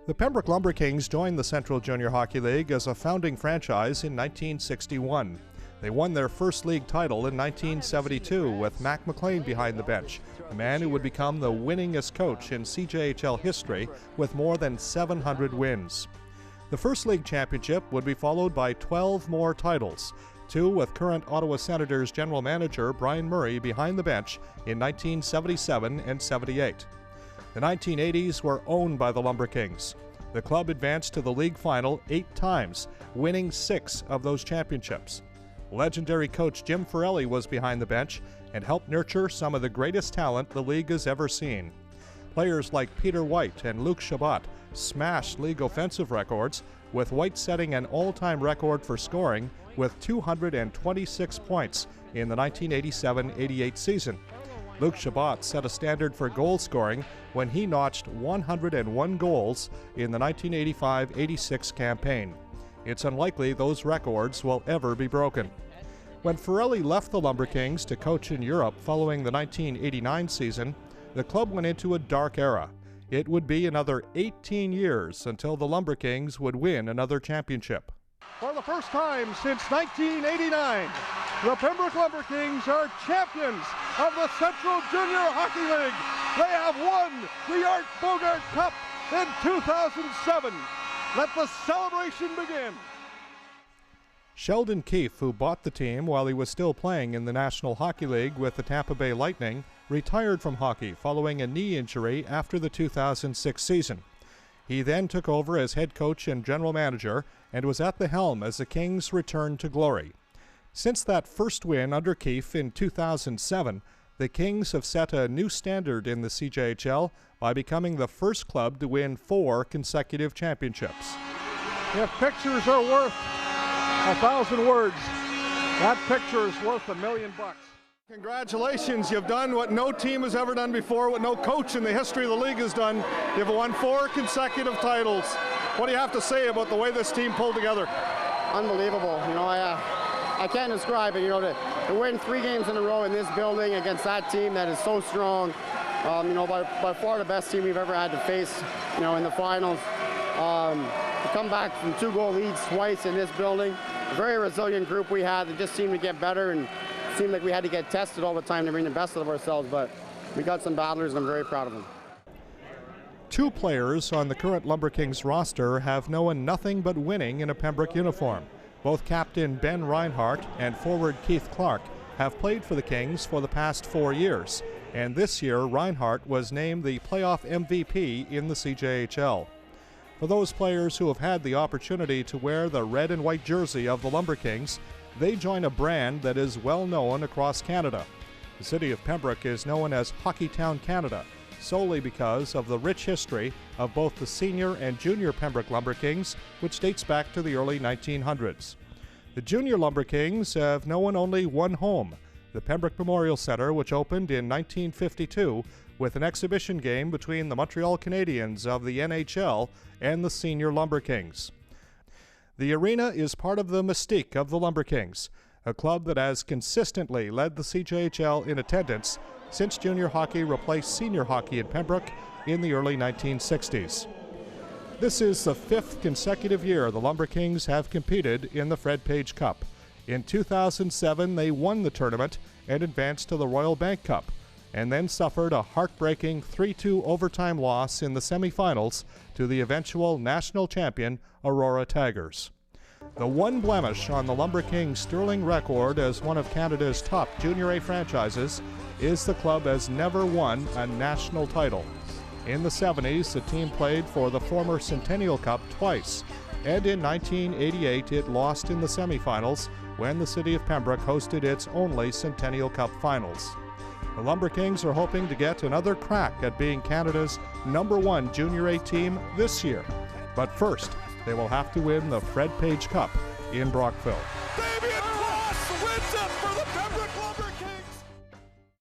The Pembroke Lumber Kings joined the Central Junior Hockey League as a founding franchise in 1961. They won their first league title in 1972 with Mac McLean behind the bench, a man who would become the winningest coach in CJHL history with more than 700 wins. The first league championship would be followed by 12 more titles, 2 with current Ottawa Senators general manager Brian Murray behind the bench in 1977 and 78. The 1980s were owned by the Lumber Kings. The club advanced to the league final 8 times, winning 6 of those championships. Legendary coach Jim Forelli was behind the bench and helped nurture some of the greatest talent the league has ever seen. Players like Peter White and Luc Chabot smashed league offensive records, with White setting an all-time record for scoring with 226 points in the 1987-88 season. Luc Chabot set a standard for goal scoring when he notched 101 goals in the 1985-86 campaign. It's unlikely those records will ever be broken. When Forelli left the Lumber Kings to coach in Europe following the 1989 season, the club went into a dark era. It would be another 18 years until the Lumber Kings would win another championship. For the first time since 1989, the Pembroke Lumber Kings are champions of the Central Junior Hockey League. They have won the Art Bogart Cup in 2007. Let the celebration begin. Sheldon Keith, who bought the team while he was still playing in the National Hockey League with the Tampa Bay Lightning, retired from hockey following a knee injury after the 2006 season. He then took over as head coach and general manager and was at the helm as the Kings returned to glory. Since that first win under Keith in 2007, the Kings have set a new standard in the CJHL by becoming the first club to win 4 consecutive championships. If pictures are worth 1,000 words, that picture is worth $1 million. Congratulations, you've done what no team has ever done before, what no coach in the history of the league has done. You've won 4 consecutive titles. What do you have to say about the way this team pulled together? Unbelievable. You know, I can't describe it. You know, to win 3 games in a row in this building against that team that is so strong. You know, by far the best team we've ever had to face, you know, in the finals. To come back from 2-goal leads twice in this building. A very resilient group we had that just seemed to get better, and it seemed like we had to get tested all the time to bring the best of ourselves, but we got some battlers and I'm very proud of them. 2 players on the current Lumber Kings roster have known nothing but winning in a Pembroke uniform. Both captain Ben Reinhardt and forward Keith Clark have played for the Kings for the past 4 years, and this year Reinhardt was named the playoff MVP in the CJHL. For those players who have had the opportunity to wear the red and white jersey of the Lumber Kings, they join a brand that is well known across Canada. The city of Pembroke is known as Hockey Town, Canada, solely because of the rich history of both the senior and junior Pembroke Lumber Kings, which dates back to the early 1900s. The junior Lumber Kings have known only one home, the Pembroke Memorial Centre, which opened in 1952 with an exhibition game between the Montreal Canadiens of the NHL and the senior Lumber Kings. The arena is part of the mystique of the Lumber Kings, a club that has consistently led the CJHL in attendance since junior hockey replaced senior hockey in Pembroke in the early 1960s. This is the 5th consecutive year the Lumber Kings have competed in the Fred Page Cup. In 2007, they won the tournament and advanced to the Royal Bank Cup, and then suffered a heartbreaking 3-2 overtime loss in the semifinals to the eventual national champion Aurora Tigers. The one blemish on the Lumber Kings' sterling record as one of Canada's top Junior A franchises is the club has never won a national title. In the 70s, the team played for the former Centennial Cup twice, and in 1988 it lost in the semifinals when the city of Pembroke hosted its only Centennial Cup finals. The Lumber Kings are hoping to get another crack at being Canada's #1 Junior A team this year. But first, they will have to win the Fred Page Cup in Brockville.